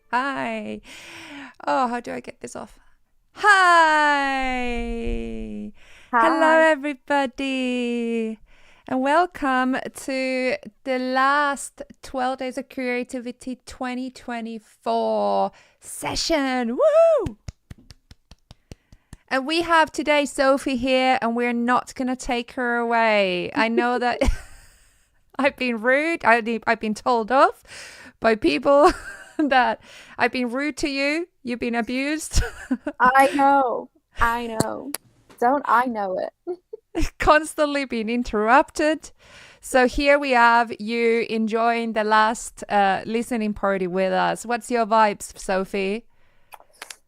Hi. Oh, how do I get this off? Hi. Hello, everybody. And welcome to the last 12 Days of Creativity 2024 session. Woo! And we have today Sophie here, and we're not going to take her away. I know that I've been rude. I've been told off by people that I've been rude to you. You've been abused. I know. Don't I know it? Constantly being interrupted. So here we have you enjoying the last listening party with us. What's your vibes, Sophie?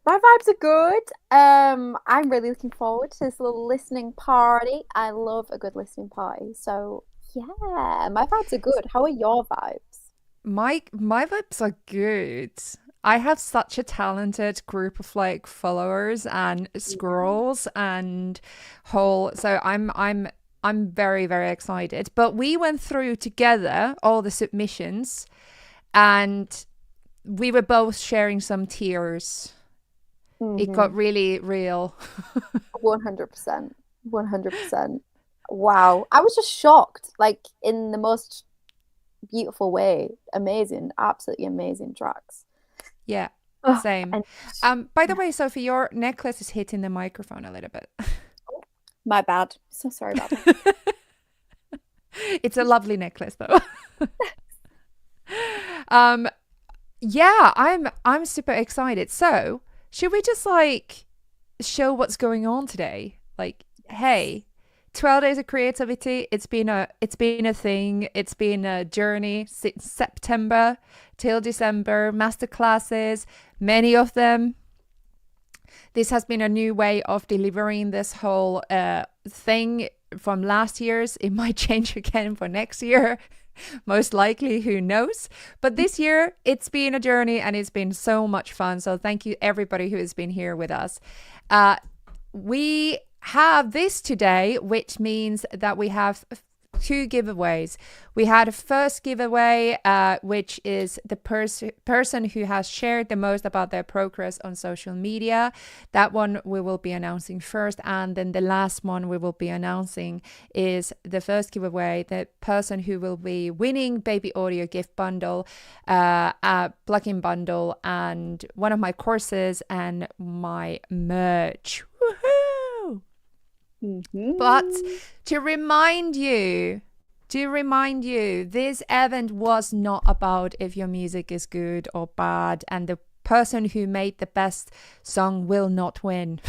My vibes are good. I'm really looking forward to this little listening party. I love a good listening party. So yeah, my vibes are good. How are your vibes? My vibes are good. I have such a talented group of like followers and squirrels and whole. So I'm very, very excited. But we went through together all the submissions, and we were both sharing some tears. It got really real. 100%. 100%. Wow. I was just shocked, like in the most beautiful way. Amazing, absolutely amazing tracks. Yeah, Oh, same. and By the yeah, way, Sophie, your necklace is hitting the microphone a little bit. my bad. So sorry about that. It's a lovely necklace though. um yeah, I'm super excited. So, should we just like show what's going on today? Like, Yes. hey, 12 days of creativity, it's been a thing. It's been a journey since September till December, masterclasses, many of them. This has been a new way of delivering this whole thing from last year's. It might change again for next year. Most likely, who knows? But this year, it's been a journey and it's been so much fun. So, thank you, everybody who has been here with us. Uh, we have this today, which means that we have two giveaways. We had a first giveaway, which is the person who has shared the most about their progress on social media. That one we will be announcing first. And then the last one we will be announcing is the first giveaway, the person who will be winning Baby Audio gift bundle, a plugin bundle, and one of my courses and my merch. Woohoo! But Mm-hmm. to remind you, this event was not about if your music is good or bad, and the person who made the best song will not win.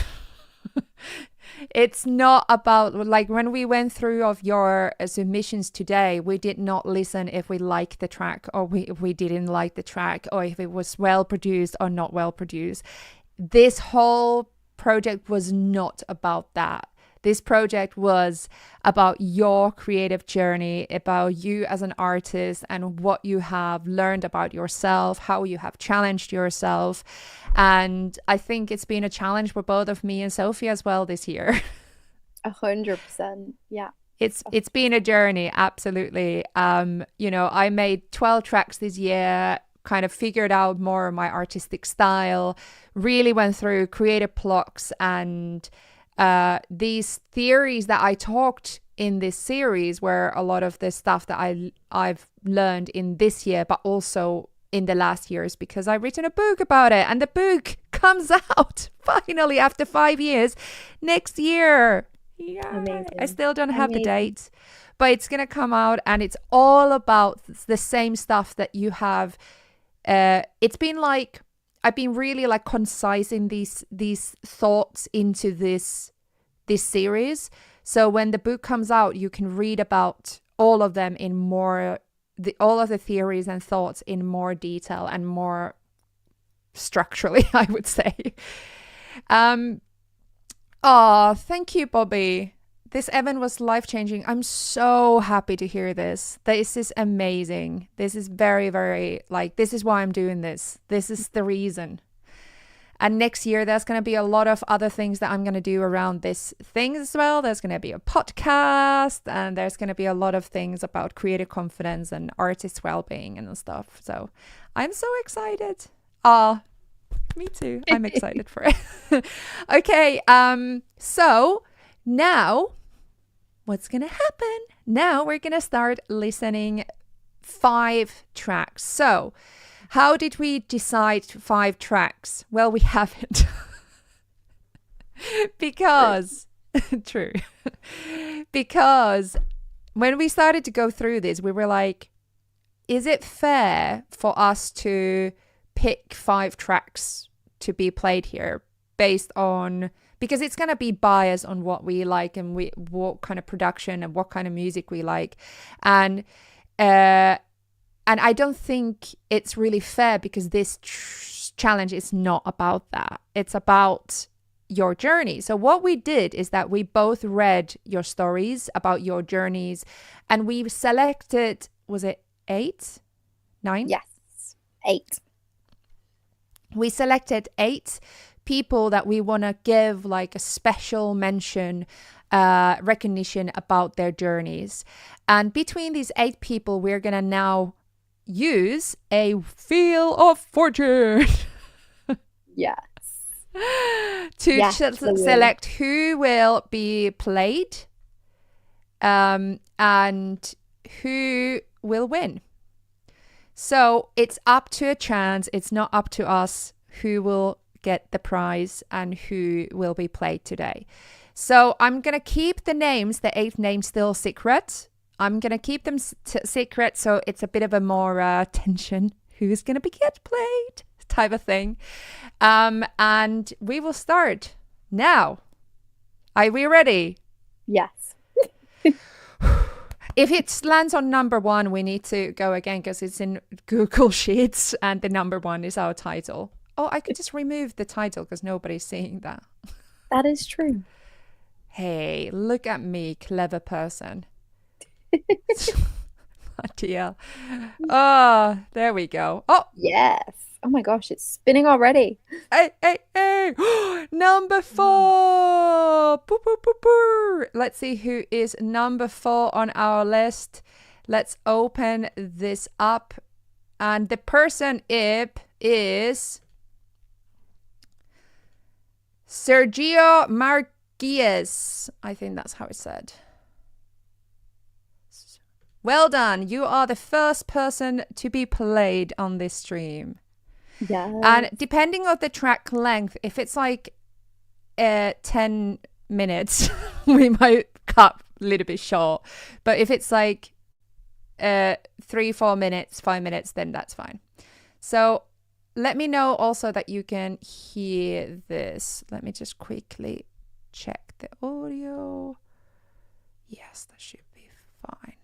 It's not about, like, when we went through of your submissions today, we did not listen if we liked the track or if we didn't like the track or if it was well produced or not well produced. This whole project was not about that. This project was about your creative journey, about you as an artist and what you have learned about yourself, how you have challenged yourself. And I think it's been a challenge for both of me and Sophie as well this year. 100%. Yeah. It's been a journey, absolutely. I made 12 tracks this year, kind of figured out more my artistic style, really went through creative blocks and these theories that I talked in this series were a lot of the stuff that I've learned in this year, but also in the last years because I've written a book about it, and the book comes out finally after 5 years next year. Yeah, I Amazing. still don't have the Amazing. date, but it's gonna come out, and it's all about the same stuff that you have. It's been like I've been really like concising these thoughts into this series. So when the book comes out, you can read about all of them in more all of the theories and thoughts in more detail and more structurally, I would say. Um, thank you, Bobby. This event was life changing. I'm so happy to hear this. This is amazing. This is very, very like, this is why I'm doing this. This is the reason. And next year, there's going to be a lot of other things that I'm going to do around this thing as well. There's going to be a podcast, and there's going to be a lot of things about creative confidence and artist well-being and stuff. So I'm so excited. Ah, me too. I'm excited for it. Okay. So now what's going to happen? Now we're going to start listening 5 tracks. So how did we decide 5 tracks? Well, we haven't. Because, true. Because when we started to go through this, we were like, is it fair for us to pick 5 tracks to be played here based on, because it's going to be biased on what we like and what kind of production and what kind of music we like. And I don't think it's really fair because this challenge is not about that. It's about your journey. So what we did is that we both read your stories about your journeys, and we selected, was it 8? 9? Yes. 8. We selected 8 people that we want to give like a special mention, recognition about their journeys. And between these 8 people, we're going to now use a wheel of fortune. Yes. to Yes, select who will be played and who will win. So it's up to a chance. It's not up to us who will get the prize and who will be played today. So I'm going to keep the names, the 8 names, still secret. I'm going to keep them secret, so it's a bit of a more tension. Who's going to get played type of thing. And we will start now. Are we ready? Yes. If it lands on number 1, we need to go again because it's in Google Sheets and the number 1 is our title. Oh, I could just remove the title because nobody's seeing that. That is true. Hey, look at me, clever person. Dear. Oh, there we go. Oh, yes. Oh my gosh, it's spinning already. Hey. Number 4. Boo, boo, boo, boo. Let's see who is number 4 on our list. Let's open this up. And the person is Sergio Marquez. I think that's how it's said. Well done. You are the first person to be played on this stream. Yeah. And depending on the track length, if it's like 10 minutes, we might cut a little bit short. But if it's like 3-4 minutes, 5 minutes, then that's fine. So let me know also that you can hear this. Let me just quickly check the audio. Yes, that should be fine.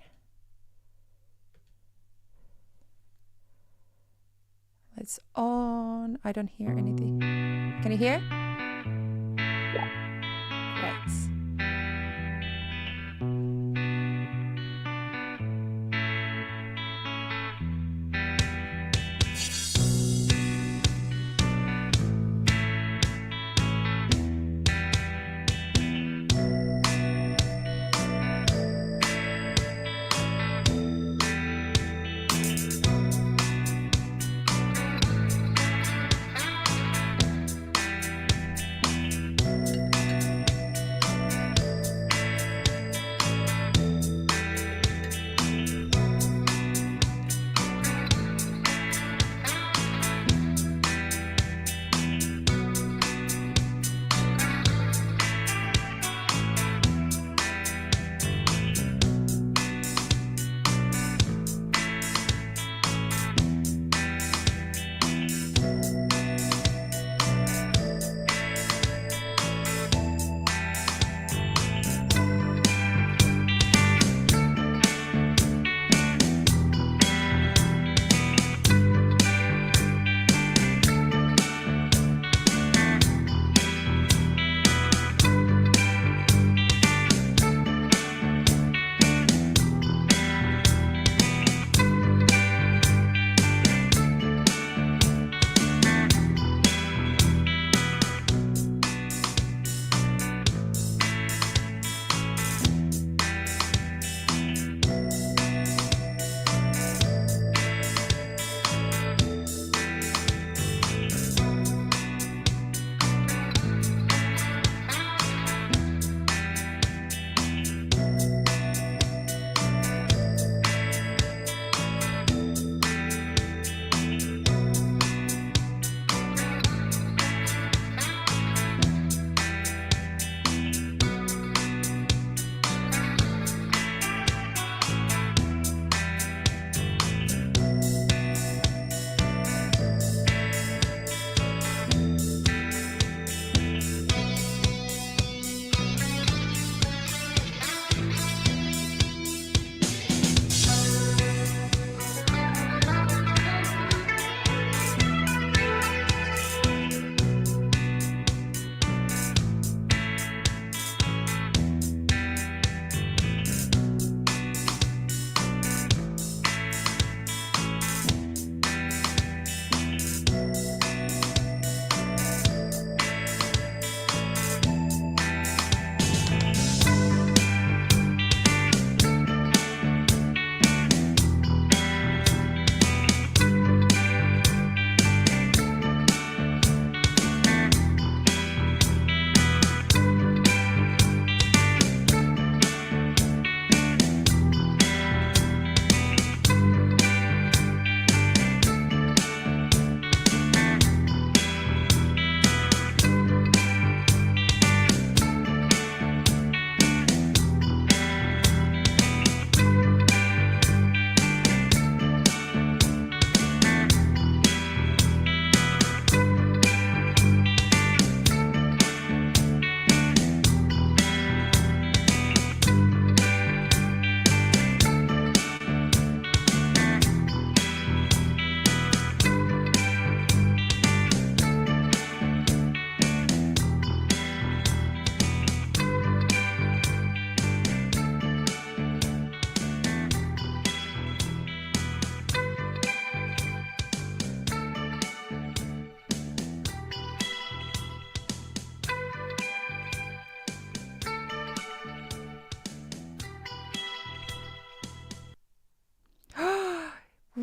It's on. I don't hear anything. Can you hear? Yeah. Right.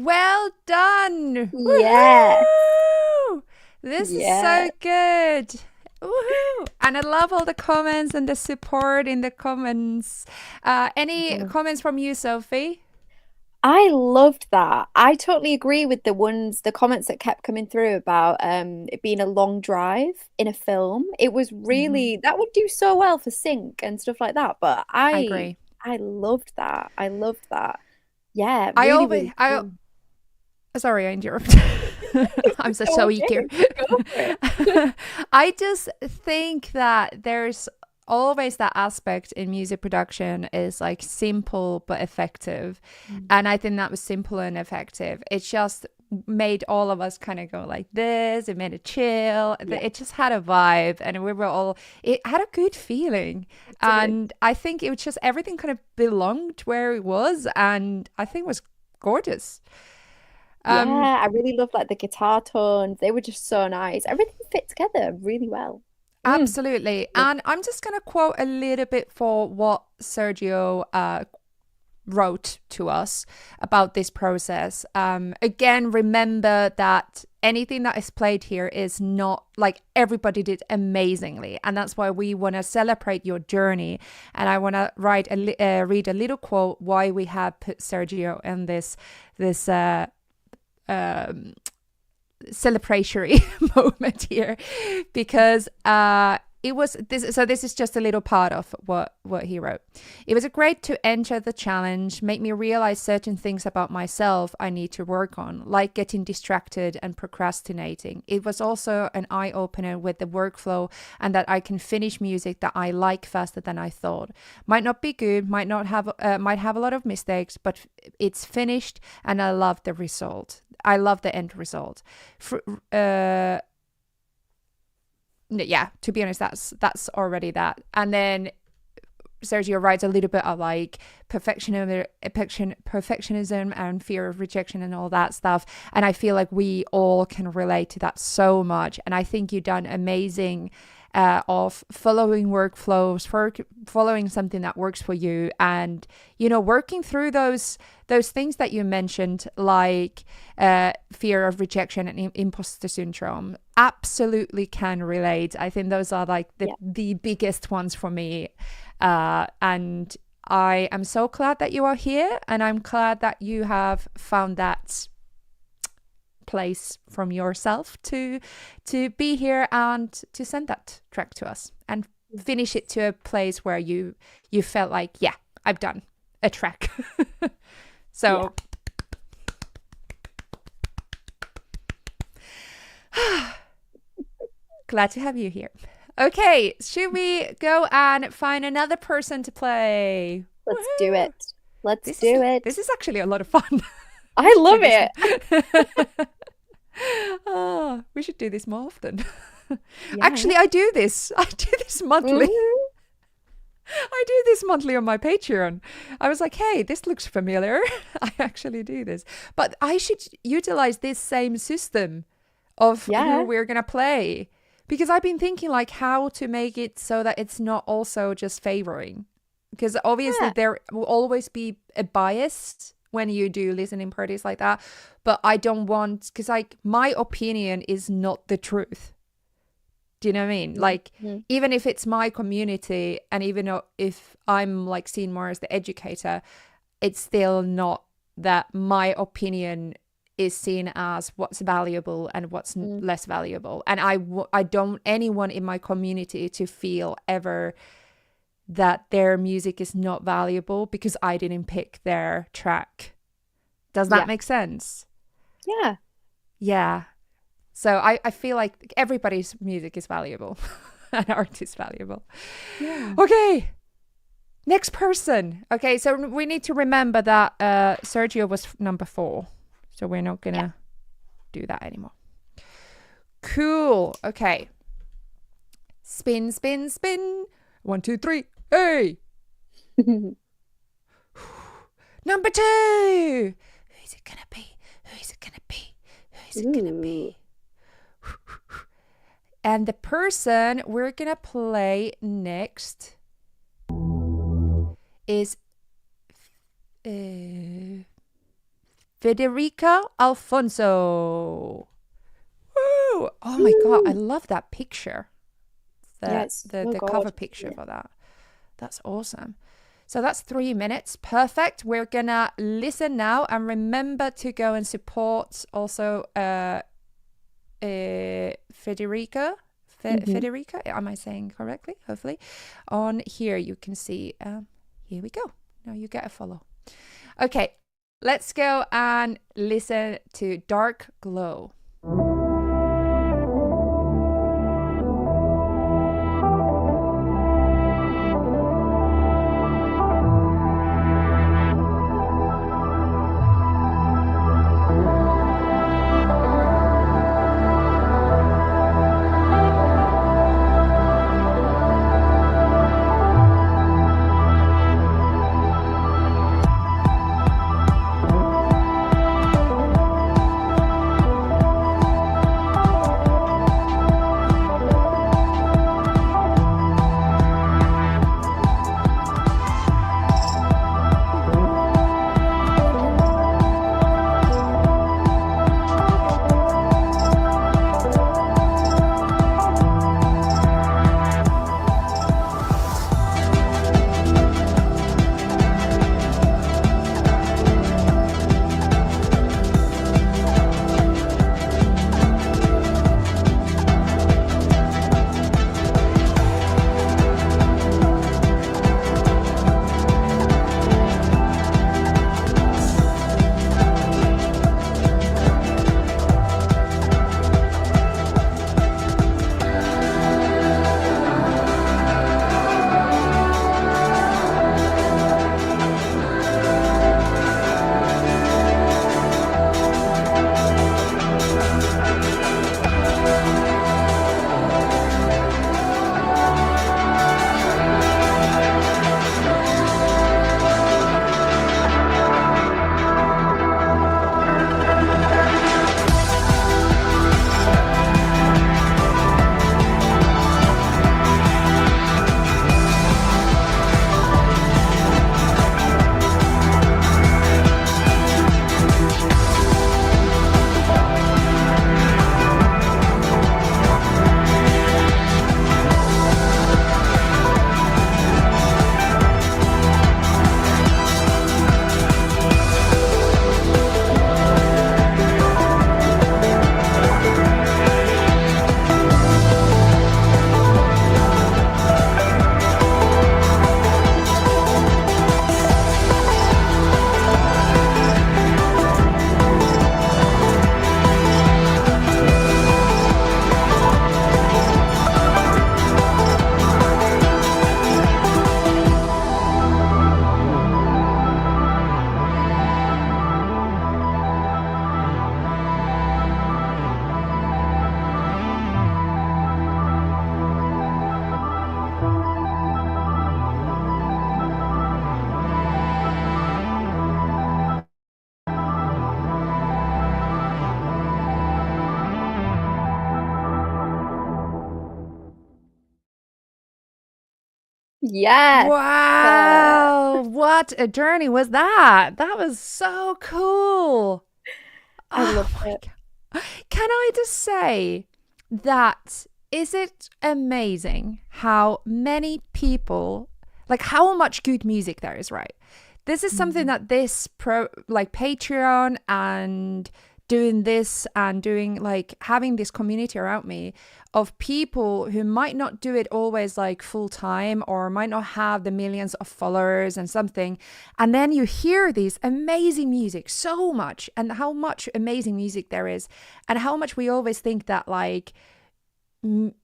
Well done. Yes. Woohoo! This is so Yes. good. Woohoo! And I love all the comments and the support in the comments. Any Mhm. comments from you, Sophie? I loved that. I totally agree with the comments that kept coming through about it being a long drive in a film. It was Hmm. really that would do so well for sync and stuff like that. But I I agree. I loved that. I loved that. Yeah, I really, always, really I cool. sorry, I interrupted. I'm such Go so on, eager. James. Go for it. I just think that there's always that aspect in music production is like simple but effective. Mm. And I think that was simple and effective. It just made all of us kind of go like this. It made it chill. Yeah, It just had a vibe and we were all, it had a good feeling. it did. And I think it was just everything kind of belonged where it was. And I think it was gorgeous. Yeah, Um, I really loved like the guitar tones. They were just so nice. Everything fit together really well. Mm. Absolutely. And I'm just going to quote a little bit for what Sergio wrote to us about this process. Again, remember that anything that is played here is not like everybody did amazingly. And that's why we want to celebrate your journey. And I want to read a little quote why we have put Sergio in this um, celebratory moment here because it was this, so this is just a little part of what he wrote. It was great to enter the challenge, make me realize certain things about myself I need to work on, like getting distracted and procrastinating. It was also an eye-opener with the workflow and that I can finish music that I like faster than I thought. Might not be good, might have a lot of mistakes, but it's finished and I love the result. I love the end result. Yeah, to be honest, that's already that. And then Sergio writes a little bit of like perfectionism and fear of rejection and all that stuff. And I feel like we all can relate to that so much. And I think you've done amazing of following workflows, for following something that works for you, and working through those things that you mentioned, like fear of rejection and imposter syndrome. Absolutely can relate. I think those are like Yeah. the biggest ones for me. And I am so glad that you are here, and I'm glad that you have found that place from yourself to be here and to send that track to us and finish it to a place where you felt like, yeah, I've done a track. Yeah. So glad to have you here. Okay, should we go and find another person to play? Let's do Woohoo! it. Let's do This it. is actually a lot of fun. We I should do love this. it. Oh, we should do this more often. Yeah. Actually, I do this. I do this monthly. Mhm. I do this monthly on my Patreon. I was like, hey, this looks familiar. I actually do this. But I should utilize this same system of who Yeah. we're going to play. Because I've been thinking like how to make it so that it's not also just favoring. Because obviously Yeah. there will always be a bias when you do listening parties like that. But I don't want, because like my opinion is not the truth. Do you know what I mean? Like, Mhm. even if it's my community and even if I'm like seen more as the educator, it's still not that my opinion is seen as what's valuable and what's Mm. less valuable. And I don't want anyone in my community to feel ever that their music is not valuable because I didn't pick their track. Does that Yeah. make sense? Yeah. Yeah. So I feel like everybody's music is valuable and art is valuable. Yeah. Okay. Next person. Okay, so we need to remember that Sergio was number 4. So we're not going Yeah. to do that anymore. Cool. Okay. Spin, spin, spin. 1, 2, 3. Hey. Number 2. Who's it going to be? Who's it going to be? Who's it going to be? And the person we're going to play next is Federica Alfonso. Woo! Oh my God, I Woo. love that picture. Yeah, The it's the so the cover gorgeous, picture isn't it? for that. That's awesome. So that's 3 minutes. Perfect. We're gonna listen now and remember to go and support also Federica. Hmm. Federica, am I saying correctly? Hopefully. On here you can see. Here we go. Now you get a follow. Okay, let's go and listen to Dark Glow. Yes. Wow, what a journey was that? That was so cool. I Oh loved my it. God. Can I just say that is it amazing how many people, like how much good music there is, right? This is something Mm. that this like Patreon and doing this and doing like having this community around me of people who might not do it always like full time or might not have the millions of followers and something, and then you hear this amazing music so much and how much amazing music there is and how much we always think that like m-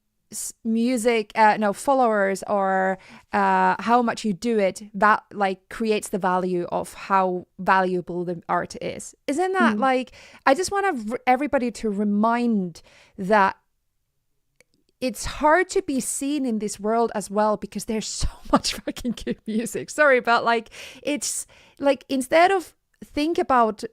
music no followers or how much you do it that like creates the value of how valuable the art is, isn't that Mm. like I just want everybody to remind that it's hard to be seen in this world as well because there's so much fucking good music. Sorry, but like it's like instead of think about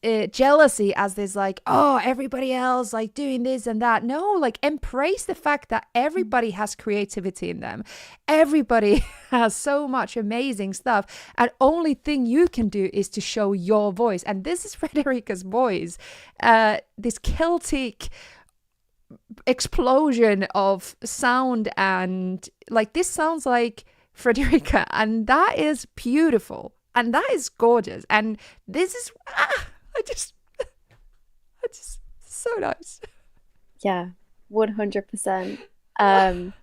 jealousy as this like, oh, everybody else like doing this and that. No, like embrace the fact that everybody has creativity in them. Everybody has so much amazing stuff, and only thing you can do is to show your voice. And this is Frederica's voice, this Celtic explosion of sound, and like this sounds like Frederica, and that is beautiful and that is gorgeous, and this is I just so nice. Yeah, 100%. And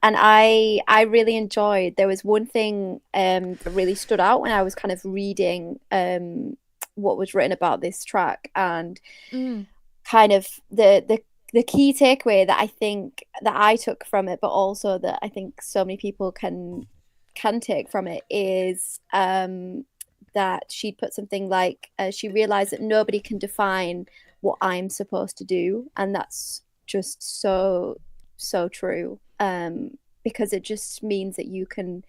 I really enjoyed, there was one thing that really stood out when I was kind of reading what was written about this track, and kind of the key takeaway that I think that I took from it, but also that I think so many people can take from it, is that she'd put something like, she realized that nobody can define what I'm supposed to do, and that's just so true, because it just means that you can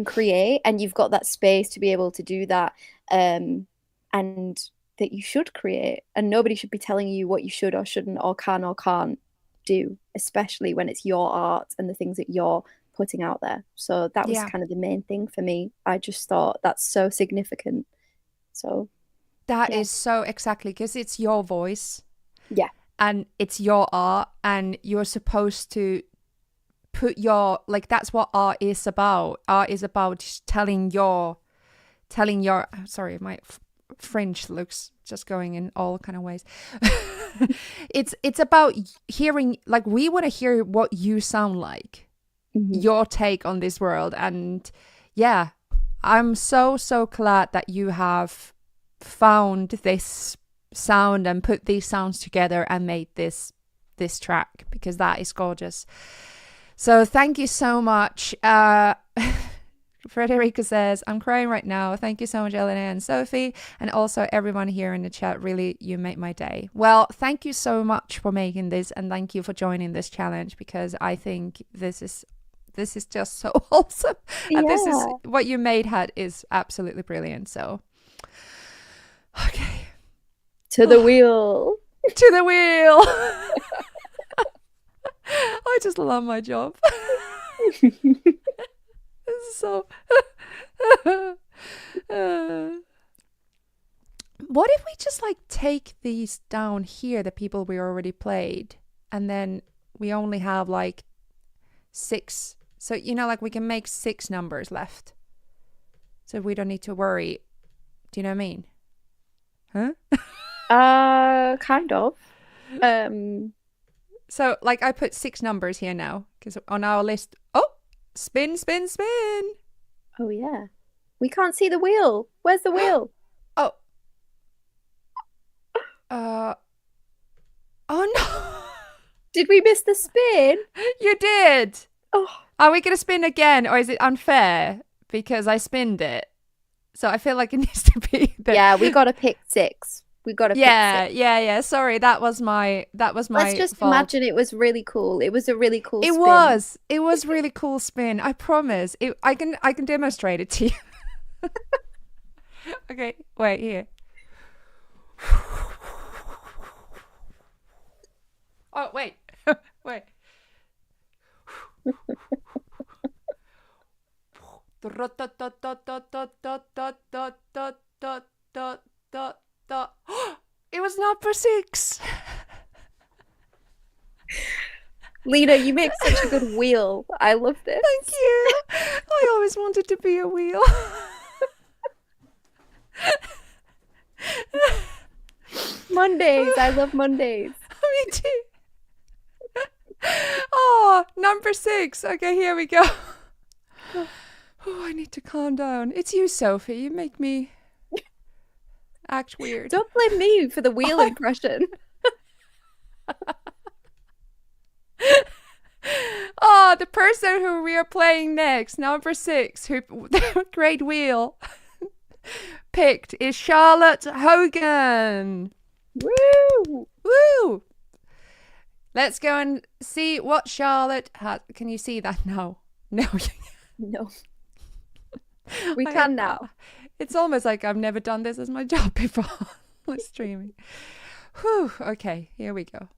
create, and you've got that space to be able to do that, and that you should create, and nobody should be telling you what you should or shouldn't or can't do, especially when it's your art and the things that you're putting out there. So that was kind of the main thing for me. I just thought that's so significant. So that is so exactly, because it's your voice, and it's your art, and you're supposed to put your, like, that's what art is about. Art is about just telling your sorry, my French looks just going in all kind of ways. It's about hearing, like, we want to hear what you sound like, your take on this world. And yeah, I'm so glad that you have found this sound and put these sounds together and made this track, because that is gorgeous. So thank you so much. Frederica says, I'm crying right now. Thank you so much, Elena and Sophie, and also everyone here in the chat. Really, you make my day. Well, thank you so much for making this, and thank you for joining this challenge, because I think this is just so wholesome. And this is what you made, is absolutely brilliant. So, okay. To the wheel. To the wheel. I just love my job. So what if we just like take these down here, the people we already played, and then we only have like 6, so you know, like we can make 6 numbers left, so we don't need to worry. Do you know what I mean? Kind of. So like I put 6 numbers here now, because on our list, spin. Oh yeah, we can't see the wheel. Where's the wheel? Oh no. Did we miss the spin? You did. Oh, are we gonna spin again, or is it unfair because I spinned it? So I feel like it needs to be yeah, we gotta pick 6. We gotta pick 6. Yeah. Sorry, that was my Let's just fault. imagine it was really cool. It was a really cool spin. It was really cool spin. I promise. I can demonstrate it to you. Okay, wait here. Oh wait. Wait. It was number 6. Lena, you make such a good wheel. I love this. Thank you. I always wanted to be a wheel. Mondays. I love Mondays. Me too. Oh, number 6. Okay, here we go. Oh, I need to calm down. It's you, Sophie. You make me act weird. Don't blame me for the wheel impression. Oh, the person who we are playing next, number 6, who the great wheel picked, is Charlotte Hogan. Woo! Woo! Let's go and see what Charlotte has. Can you see that now? No. No. We can now. It's almost like I've never done this as my job before. Like streaming. Whew. Okay, here we go.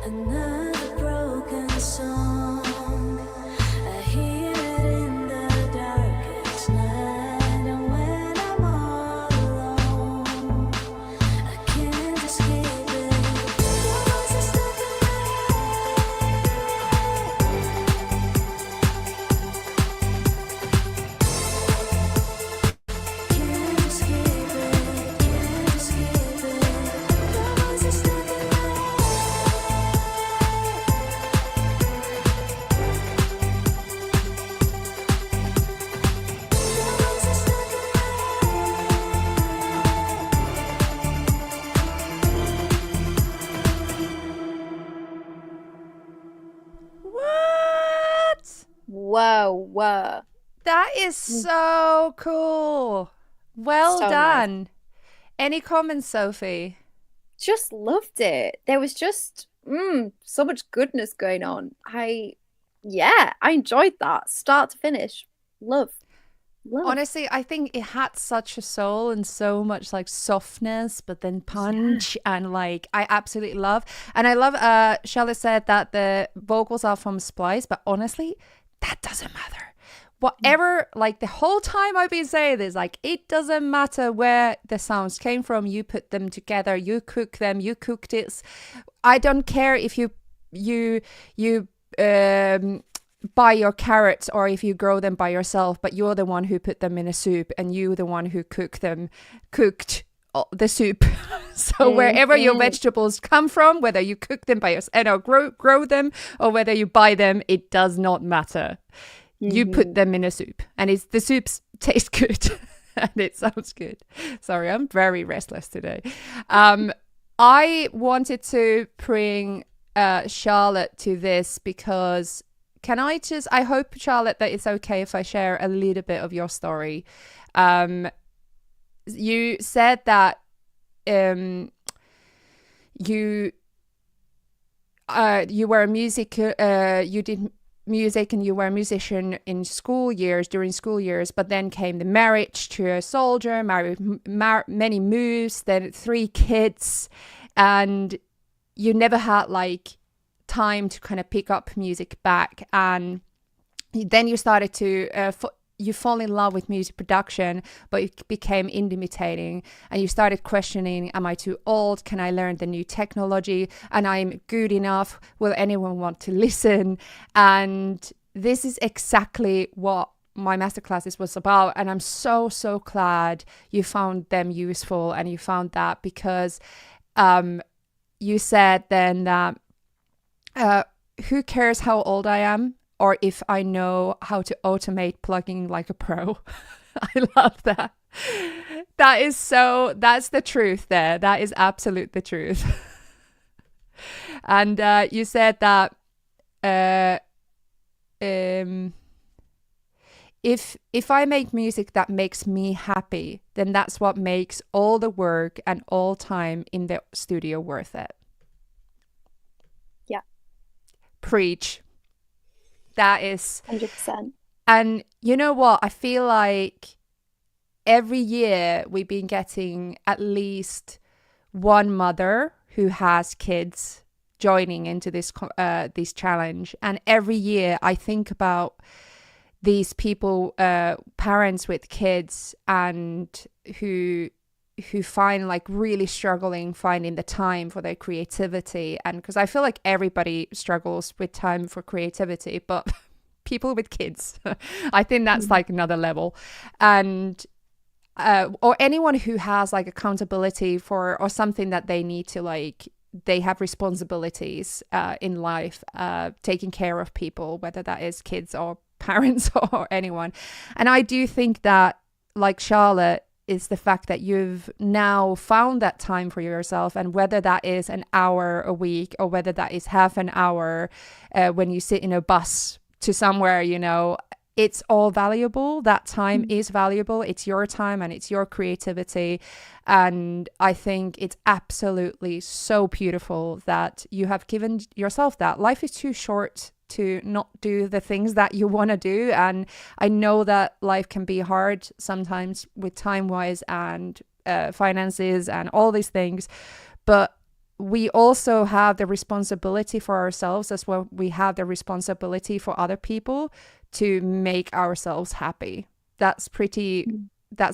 Another broken song. I hear it in the darkest night, and when I'm all alone, I can't escape it. Your voice is stuck in my head. Can't escape it, can't escape it. Your voice is stuck in my head. What? Whoa, whoa. That is so cool. Well So nice. done. Any comments, Sophie? Just loved it. There was just so much goodness going on. Yeah, I enjoyed that start to finish. Love. Honestly, I think it had such a soul and so much like softness, but then punch and like I absolutely love. And I love Charlotte said that the vocals are from Splice, but honestly, that doesn't matter. Whatever, like the whole time I've been saying this, like it doesn't matter where the sounds came from. You put them together, you cook them, you cooked it. I don't care if you buy your carrots or if you grow them by yourself, but you're the one who put them in a soup and you the one who cooked the soup. So wherever your vegetables come from, whether you cook them by yourself or grow them or whether you buy them, it does not matter. You put them in a soup and the soups taste good and it sounds good. Sorry, I'm very restless today. I wanted to bring Charlotte to this because I hope, Charlotte, that it's okay if I share a little bit of your story. You said that you were a you did music and you were a musician during school years, but then came the marriage to a soldier, many moves, then 3 kids, and you never had like time to kind of pick up music back. And then you started to you fall in love with music production, but it became intimidating, and you started questioning, am I too old? Can I learn the new technology? And I'm good enough? Will anyone want to listen? And this is exactly what my masterclasses was about. And I'm so, so glad you found them useful, and you found that, because you said then that who cares how old I am, or if I know how to automate plugging like a pro. I love that. That's the truth there. That is absolute the truth. And you said that if I make music that makes me happy, then that's what makes all the work and all time in the studio worth it. Yeah. Preach. That is 100%. And you know what? I feel like every year we've been getting at least one mother who has kids joining into this challenge. And every year I think about these people, parents with kids, and who find like really struggling finding the time for their creativity. And because I feel like everybody struggles with time for creativity, but people with kids, I think that's like another level. And or anyone who has like accountability for, or something that they need to, like, they have responsibilities in life, taking care of people, whether that is kids or parents or anyone. And I do think that, like Charlotte, is the fact that you've now found that time for yourself, and whether that is an hour a week, or whether that is half an hour when you sit in a bus to somewhere, you know, it's all valuable. That time is valuable. It's your time and it's your creativity. And I think it's absolutely so beautiful that you have given yourself that. Life is too short to not do the things that you want to do. And I know that life can be hard sometimes with time-wise and finances and all these things. But we also have the responsibility for ourselves as well. We have the responsibility for other people to make ourselves happy. That's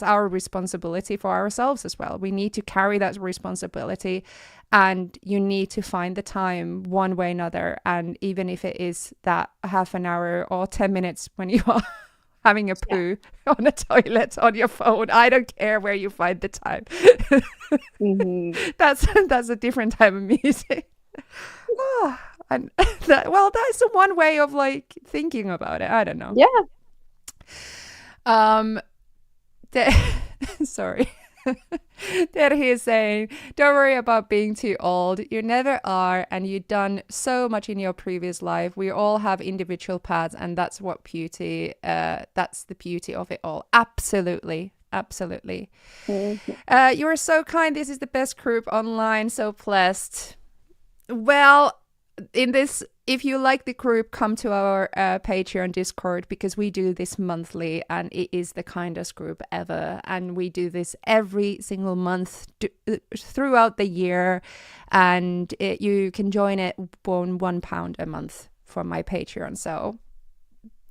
our responsibility for ourselves as well. We need to carry that responsibility, and you need to find the time one way or another. And even if it is that half an hour or 10 minutes when you are having a poo on a toilet on your phone, I don't care where you find the time. That's a different type of music. And that's one way of like thinking about it. I don't know. Sorry. That he is saying, don't worry about being too old. You never are, and you've done so much in your previous life. We all have individual paths, and that's what beauty. That's the beauty of it all. Absolutely. You are so kind. This is the best group online. So blessed. Well, in this, if you like the group, come to our Patreon Discord, because we do this monthly, and it is the kindest group ever. And we do this every single month throughout the year, and you can join it on £1 a month from my Patreon. So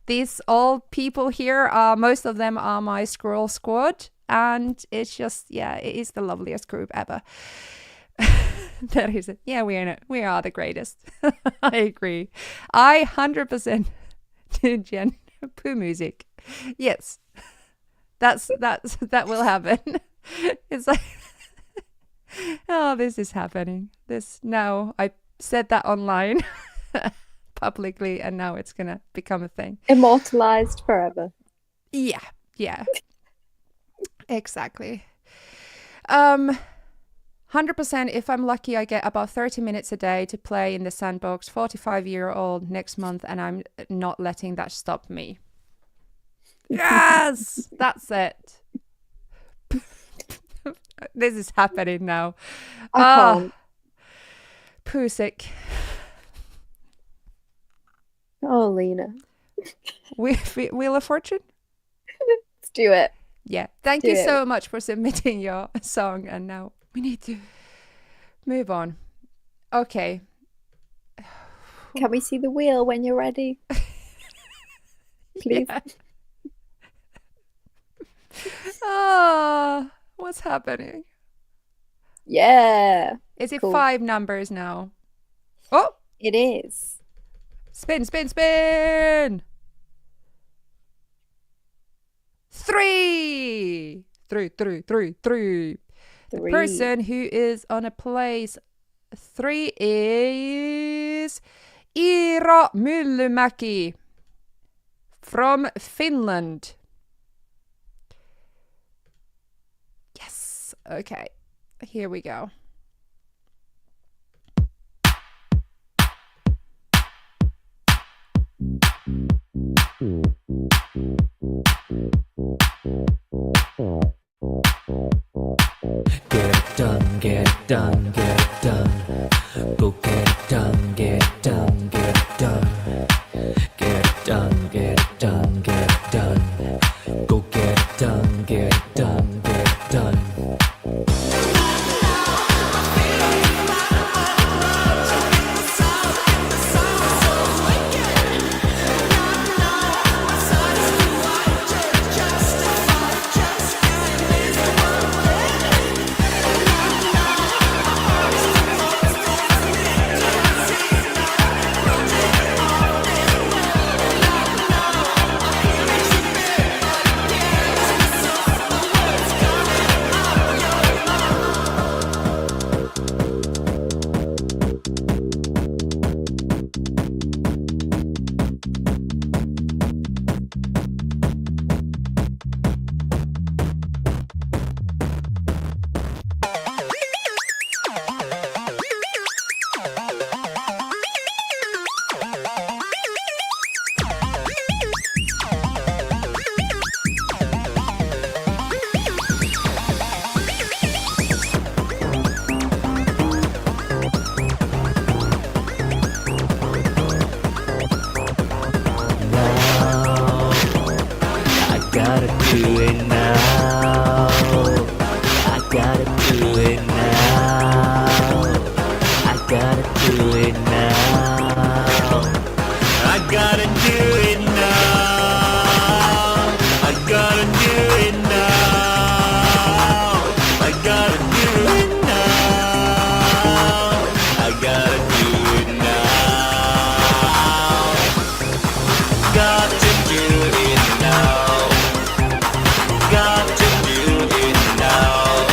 these all people here are, most of them are my Squirrel Squad, and it's just, it is the loveliest group ever. That is it. Yeah, we are the greatest. I agree. I 100% do Jen poo music. Yes, that will happen. It's like, oh, this is happening. This now, I said that online publicly, and now it's gonna become a thing. Immortalized forever. Yeah, exactly. 100%, if I'm lucky, I get about 30 minutes a day to play in the sandbox, 45-year-old next month, and I'm not letting that stop me. Yes! That's it. This is happening now. I can't. Poo sick. Oh, Lena. Wheel of Fortune? Let's do it. Yeah. Thank you so much for submitting your song, and now we need to move on. Okay. Can we see the wheel when you're ready? Please. Ah, what's happening? Yeah. Is it Cool. 5 numbers now? Oh, It is. spin, spin, spin. Three. Three, three, three, three. The Three. person who is on a place 3 is Iira Myllymäki from Finland. Yes. Okay. Here we go. Get it done, get it done, get it done. Go get it done, get it done, get it done. Get it done, get it done, get it done. Go get it done, get it done, get it done. Gotta do it now. I gotta do it now. I gotta do it now. I gotta do it now. I gotta do it now. I gotta do it now. I gotta do it now. Got to do it now. Got to do it now.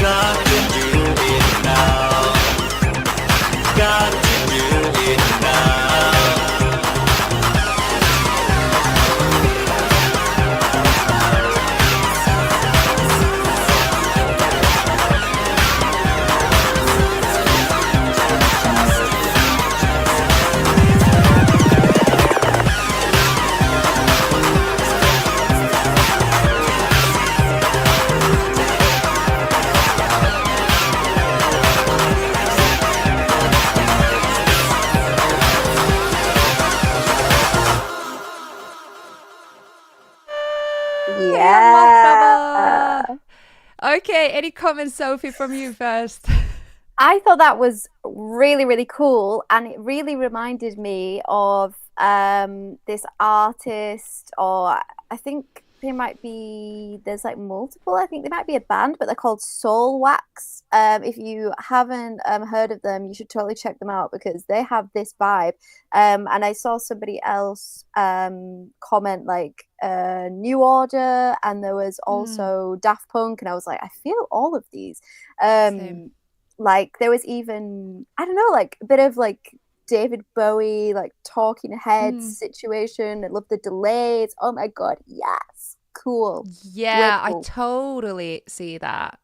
Got to do it now. Got to do it now. Ihan Yeah. mahtavaa. Okay, any comments, Sophie, from you first? I thought that was really, really cool. And it really reminded me of this artist, or I think they might be, there's like multiple, I think they might be a band, but they're called Soul Wax. If you haven't heard of them, you should totally check them out because they have this vibe. And I saw somebody else comment like New Order, and there was Mm, also Daft Punk, and I was like, I feel all of these. same. Like there was even, I don't know, like a bit of like David Bowie, like Talking Heads Mm. situation. I love the delays. Oh my God, yes, cool, way Yeah, I cool. totally see that.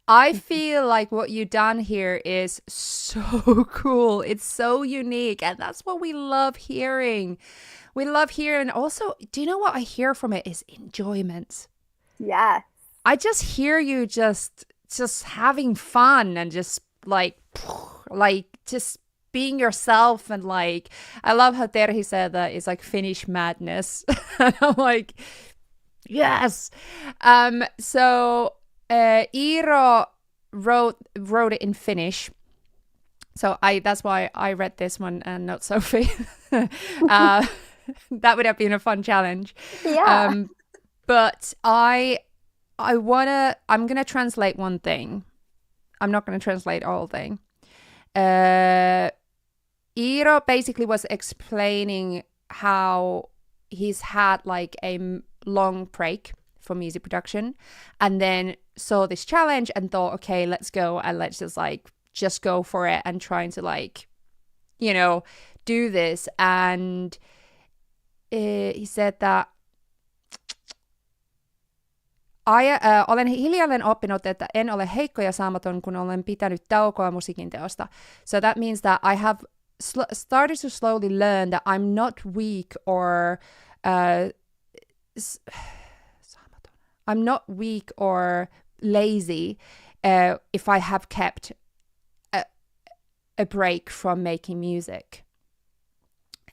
I feel like what you done here is so cool. It's so unique, and that's what we love hearing. We love hearing. Also, do you know what I hear from it is enjoyment. Yeah, I just hear you just having fun and just like just being yourself, and like I love how Terhi said that it's like Finnish madness. And I'm like, yes. So Iiro wrote it in Finnish. So I that's why I read this one and not Sophie. uh, that would have been a fun challenge. yeah. Um, But I'm gonna translate one thing. I'm not gonna translate all thing. Iiro basically was explaining how he's had like a long break for music production, and then saw this challenge and thought, okay, let's go and let's just go for it and trying to like, you know, do this. And he said that olen hiljalleen oppinut, että en ole heikko ja saamaton, kun olen pitänyt taukoa musiikin teosta. So that means that I have started to slowly learn that I'm not weak or I'm not weak or lazy if I have kept a break from making music.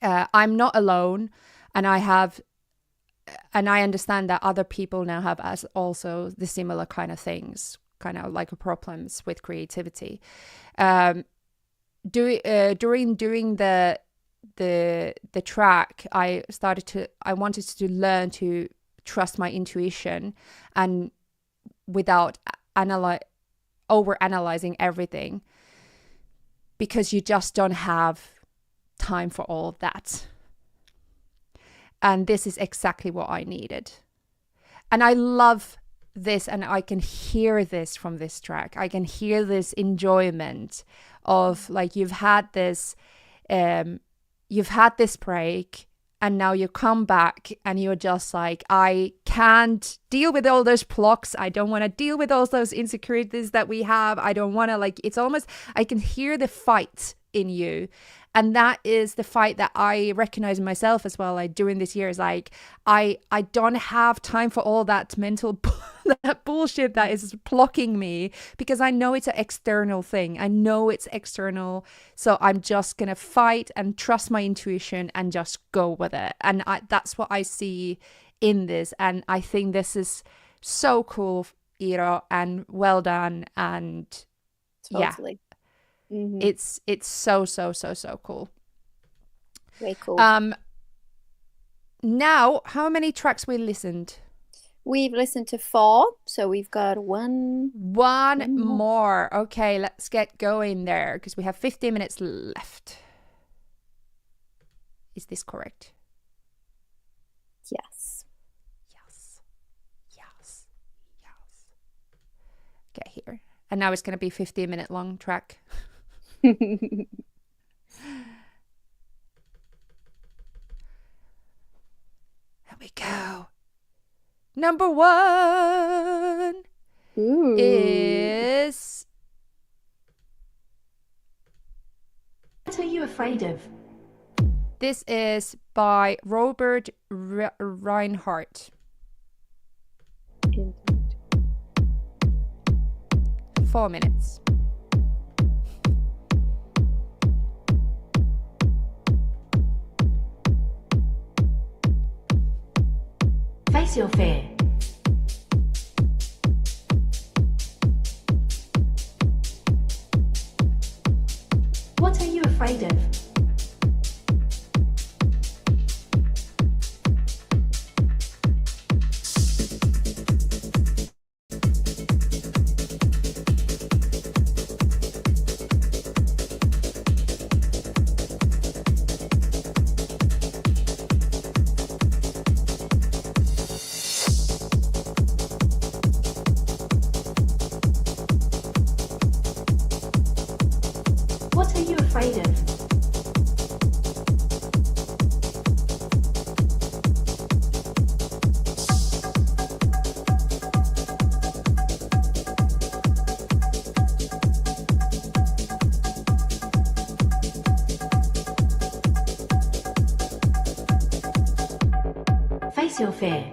I'm not alone, and I understand that other people now have as also the similar kind of things, kind of like problems with creativity. During the track, I wanted to learn to trust my intuition and without over analyzing everything, because you just don't have time for all of that. And this is exactly what I needed. And I love this, and I can hear this from this track. I can hear this enjoyment of like you've had this break, and now you come back and you're just like, I can't deal with all those blocks. I don't want to deal with all those insecurities that we have. I don't want to, like, it's almost, I can hear the fight in you. And that is the fight that I recognize in myself as well. Like during this year is like, I don't have time for all that mental that bullshit that is blocking me, because I know it's an external thing. I know it's external. So I'm just going to fight and trust my intuition and just go with it. And that's what I see in this. And I think this is so cool, Iiro, and well done. And Totally. Yeah. Mm-hmm. It's so cool. Very cool. Now, how many tracks we listened? We've listened to 4, so we've got one more. Okay, let's get going there, because we have 15 minutes left. Is this correct? Yes. Get here. And now it's going to be 15-minute long track. Here we go. Number 1 is... What are you afraid of? This is by Robert Reinhardt. 4 minutes. Face your fear. What are you afraid of? What are you afraid of? Face your fear.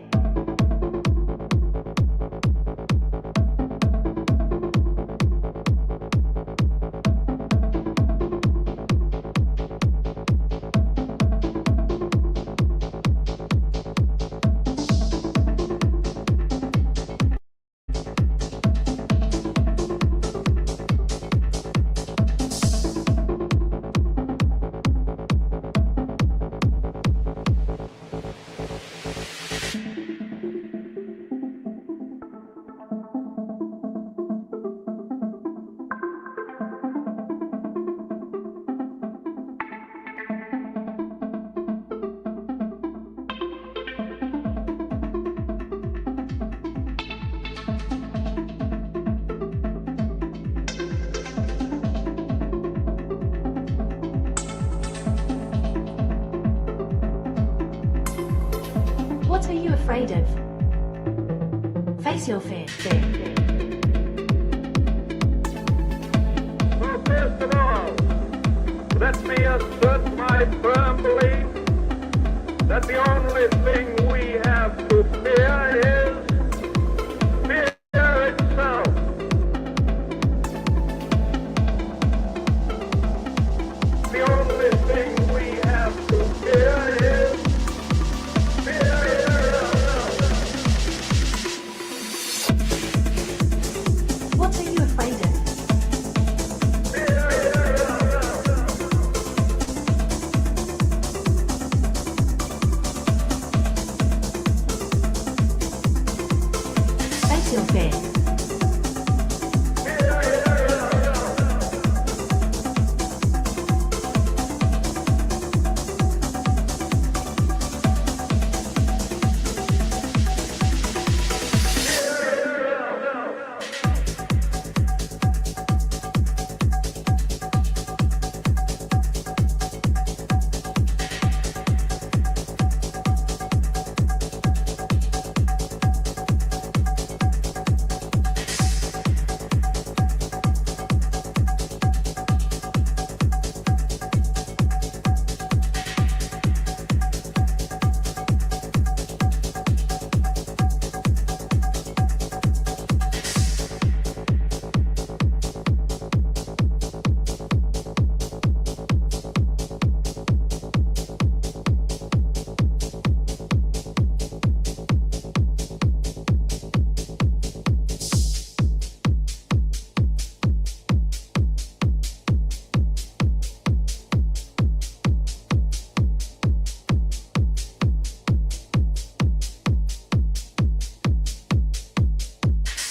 afraid of? Face your fear. Well, first of all, let me assert my firm belief that the only thing we have to fear is fear itself. The only thing we have to fear is fear itself. What are you afraid of?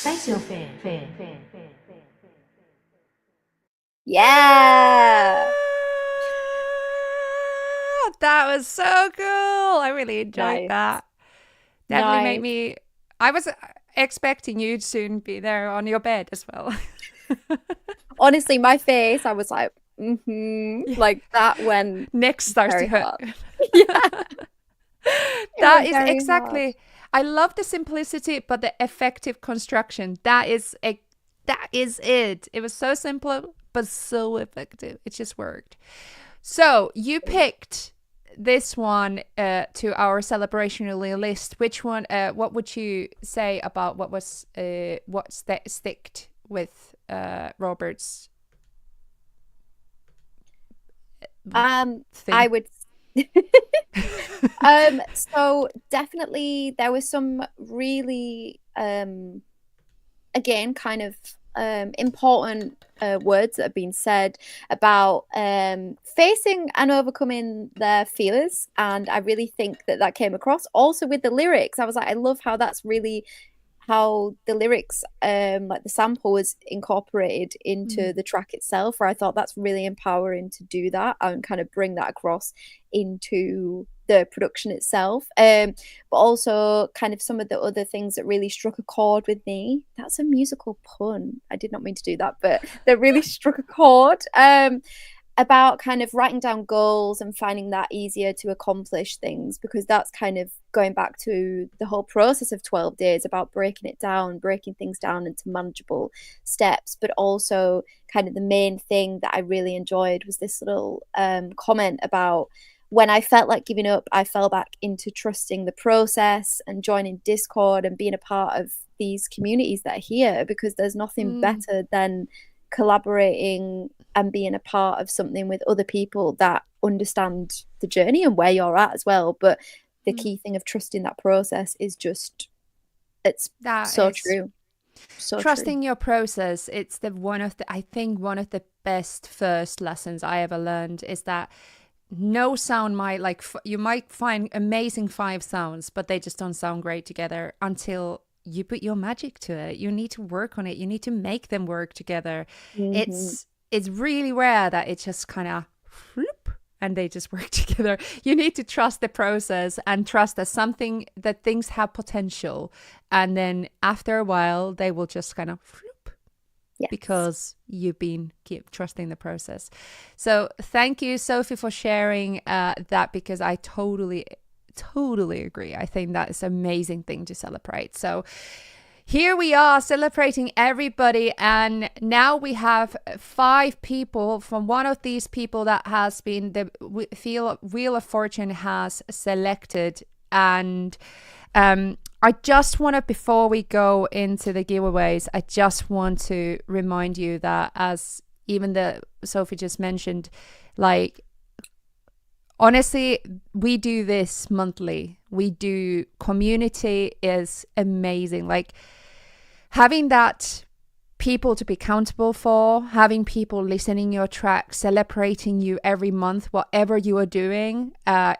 Face your fear. Face your fear. Yeah. That was so cool. I really enjoyed Nice. that. Definitely made Nice. me. I was expecting you to soon be there on your bed as well. Honestly, my face, I was like, like that went Neck starts very to hurt. hard. Yeah. That went is very exactly. hard. I love the simplicity, but the effective construction. That is it. It was so simple, but so effective. It just worked. So you picked this one to our celebrationally list. Which one? What would you say about what was sticked with Robert's thing? I would. So definitely there was some really, again, kind of important words that have been said about facing and overcoming their fears, and I really think that that came across also with the lyrics. I was like, I love how that's really how the lyrics, like the sample was incorporated into the track itself, where I thought that's really empowering to do that and kind of bring that across into the production itself. But also kind of some of the other things that really struck a chord with me. That's a musical pun. I did not mean to do that, but that really struck a chord. About kind of writing down goals and finding that easier to accomplish things, because that's kind of going back to the whole process of 12 days about breaking things down into manageable steps. But also kind of the main thing that I really enjoyed was this little comment about when I felt like giving up, I fell back into trusting the process and joining Discord and being a part of these communities that are here, because there's nothing better than collaborating and being a part of something with other people that understand the journey and where you're at as well. But the key thing of trusting that process is just, it's so true. So trusting your process. It's I think one of the best first lessons I ever learned is that no sound might you might find amazing 5 sounds, but they just don't sound great together until you put your magic to it. You need to work on it. You need to make them work together. It's really rare that it just kind of and they just work together. You need to trust the process and trust that things have potential. And then after a while, they will just kind of because you've been trusting the process. So thank you, Sophie, for sharing that, because I totally totally agree. I think that is an amazing thing to celebrate. So here we are celebrating everybody, and now we have 5 people from one of these people that has been the Wheel of Fortune has selected. And I just want to, before we go into the giveaways, I just want to remind you that, as even Sophie just mentioned, like, honestly, we do this monthly. Community is amazing. Like, having that people to be accountable for, having people listening your track, celebrating you every month, whatever you are doing,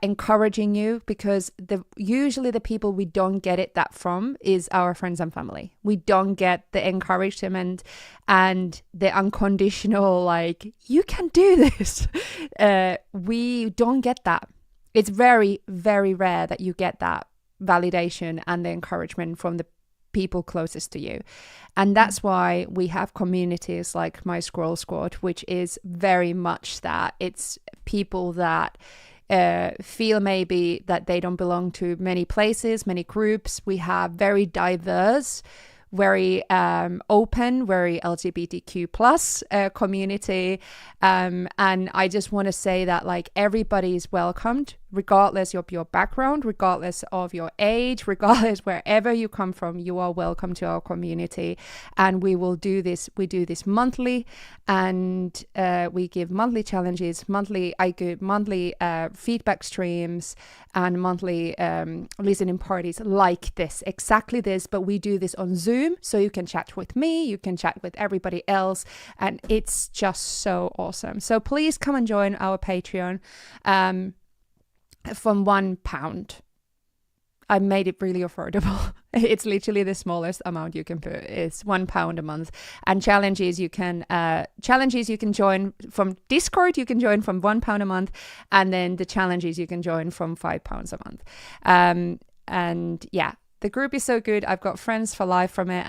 encouraging you, because usually the people we don't get it from is our friends and family. We don't get the encouragement and the unconditional, like, you can do this. We don't get that. It's very, very rare that you get that validation and the encouragement from the people closest to you. And that's why we have communities like My Scroll Squad, which is very much that. It's people that feel maybe that they don't belong to many places, many groups. We have very diverse, very open, very LGBTQ plus community. And I just want to say that, like, everybody is welcomed, regardless of your background, regardless of your age, regardless wherever you come from, you are welcome to our community. And we do this monthly, and we give monthly challenges, I give monthly feedback streams, and monthly listening parties like this, exactly this, but we do this on Zoom, so you can chat with me, you can chat with everybody else, and it's just so awesome. So please come and join our Patreon. From £1. I made it really affordable. It's literally the smallest amount you can put. It's £1 a month. And challenges you can join from Discord. You can join from £1 a month, and then the challenges you can join from £5 a month. And yeah, the group is so good. I've got friends for life from it,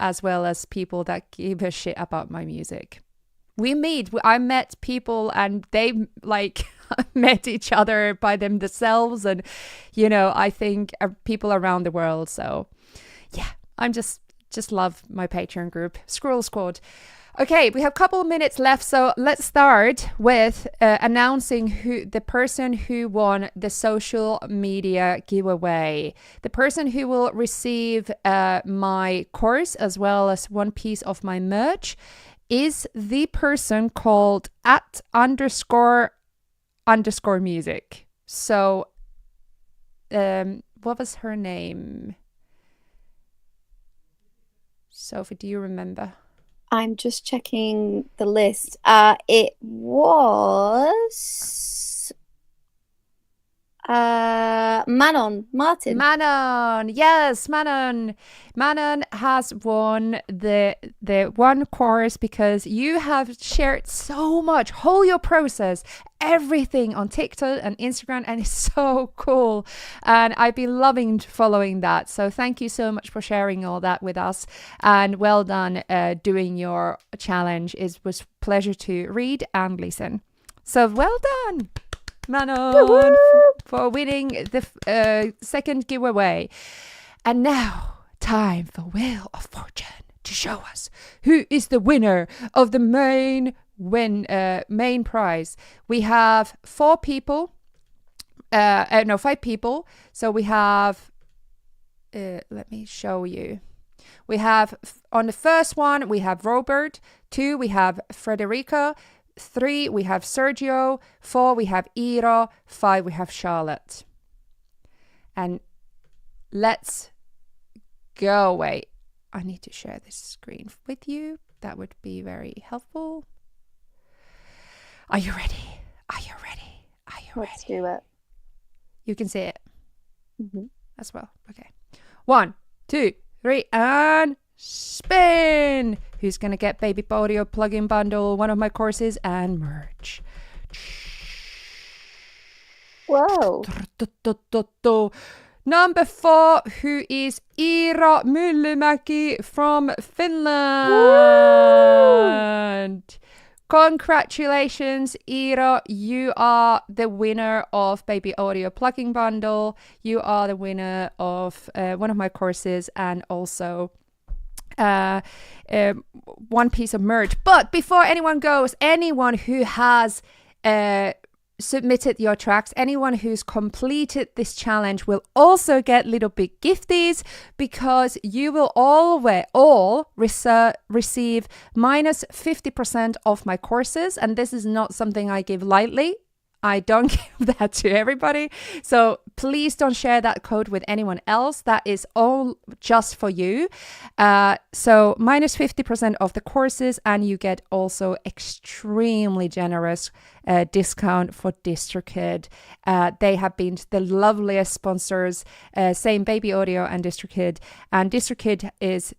as well as people that give a shit about my music. I met people, and they like met each other by themselves, and I think people around the world. So yeah, I'm just love my Patreon group, Scroll Squad. Okay, we have a couple of minutes left, so let's start with announcing the person who won the social media giveaway. The person who will receive my course as well as one piece of my merch is the person called @_music. So, what was her name? Sophie, do you remember? I'm just checking the list. It was Manon Martin. Yes, Manon has won the one course because you have shared so much, whole your process, everything on TikTok and Instagram, and it's so cool, and I've been loving following that. So thank you so much for sharing all that with us, and well done doing your challenge. It was a pleasure to read and listen. So well done, Manon, for winning the second giveaway. And now, time for Wheel of Fortune to show us who is the winner of the main prize. We have 5 people. So we have, let me show you. We have, on the first one, we have Robert. 2, we have Frederica. 3, we have Sergio. 4, we have Ira. 5, we have Charlotte. And let's go. Wait, I need to share this screen with you. That would be very helpful. Are you ready? Let's do it. You can see it as well. Okay. 1, 2, 3, and spin. Who's going to get Baby Audio plugin bundle, one of my courses, and merch? Whoa. Number 4, who is Ira Myllymäki from Finland. Congratulations, Iro. You are the winner of Baby Audio Plugin Bundle. You are the winner of one of my courses and also one piece of merch. But before anyone goes, anyone who has submitted your tracks, anyone who's completed this challenge will also get little big gifties, because you will all receive minus 50% off my courses. And this is not something I give lightly. I don't give that to everybody. So please don't share that code with anyone else. That is all just for you. So minus 50% of the courses, and you get also extremely generous discount for DistroKid. They have been the loveliest sponsors, same Baby Audio and DistroKid. And DistroKid is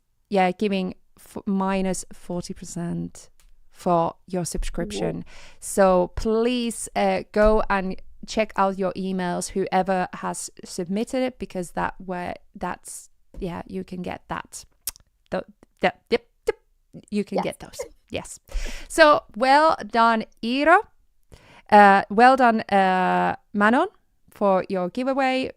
giving minus 40% for your subscription. Whoa. So please go and check out your emails, whoever has submitted it, because you can get that. You can get those. Yes. So well done, Ira. Well done, Manon, for your giveaway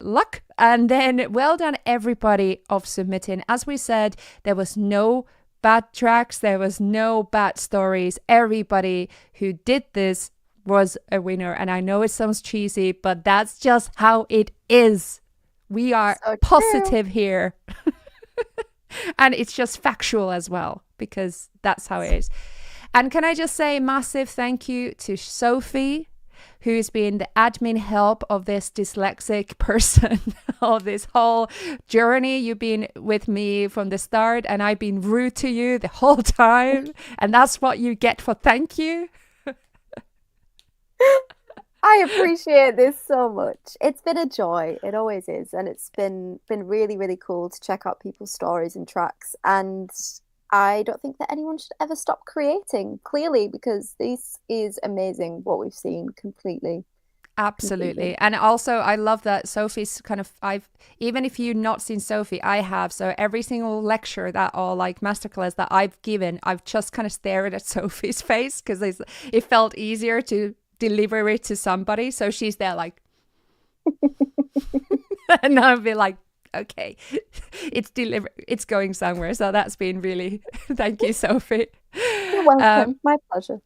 luck. And then well done, everybody, of submitting. As we said, there was no bad tracks, there was no bad stories. Everybody who did this was a winner. And I know it sounds cheesy, but that's just how it is. We are so positive here. And it's just factual as well, because that's how it is. And can I just say massive thank you to Sophie, who's been the admin help of this dyslexic person of this whole journey. You've been with me from the start, and I've been rude to you the whole time. And that's what you get for thank you. I appreciate this so much. It's been a joy. It always is. And it's been really, really cool to check out people's stories and tracks. And I don't think that anyone should ever stop creating, clearly, because this is amazing what we've seen completely. Absolutely. And also I love that Sophie's even if you've not seen Sophie, I have. So every single lecture or like masterclass that I've given, I've just kind of stared at Sophie's face, because it felt easier to deliver it to somebody. So she's there like, and I'll be like, okay, it's going somewhere. So that's been really, thank you, Sophie. You're welcome. My pleasure.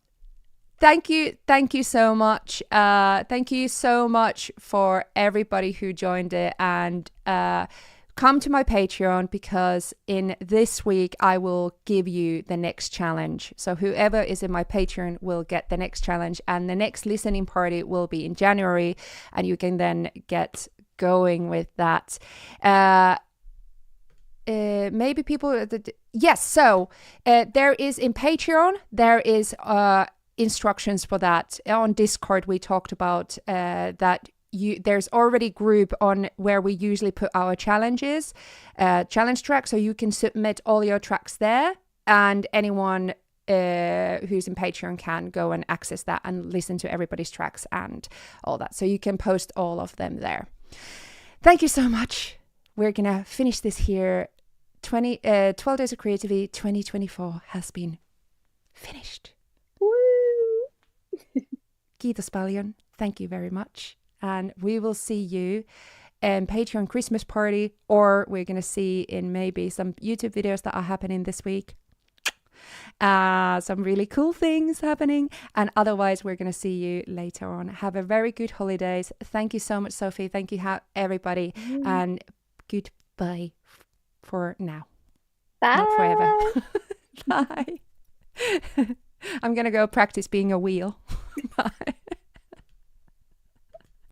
Thank you so much. Thank you so much for everybody who joined it, and come to my Patreon, because in this week I will give you the next challenge. So whoever is in my Patreon will get the next challenge, and the next listening party will be in January, and you can then get going with that. Maybe people yes, so there is in Patreon, there is instructions for that. On Discord we talked about that there's already group on where we usually put our challenge track, so you can submit all your tracks there, and anyone who's in Patreon can go and access that and listen to everybody's tracks and all that. So you can post all of them there. Thank you so much. We're gonna finish this here. 12 Days of Creativity 2024 has been finished. Woo! Kiitos paljon. Thank you very much. And we will see you in Patreon Christmas party, or we're going to see in maybe some YouTube videos that are happening this week. Some really cool things happening. And otherwise, we're going to see you later on. Have a very good holidays. Thank you so much, Sophie. Thank you, everybody. And goodbye for now. Bye. Not forever. Bye. I'm going to go practice being a wheel. Bye.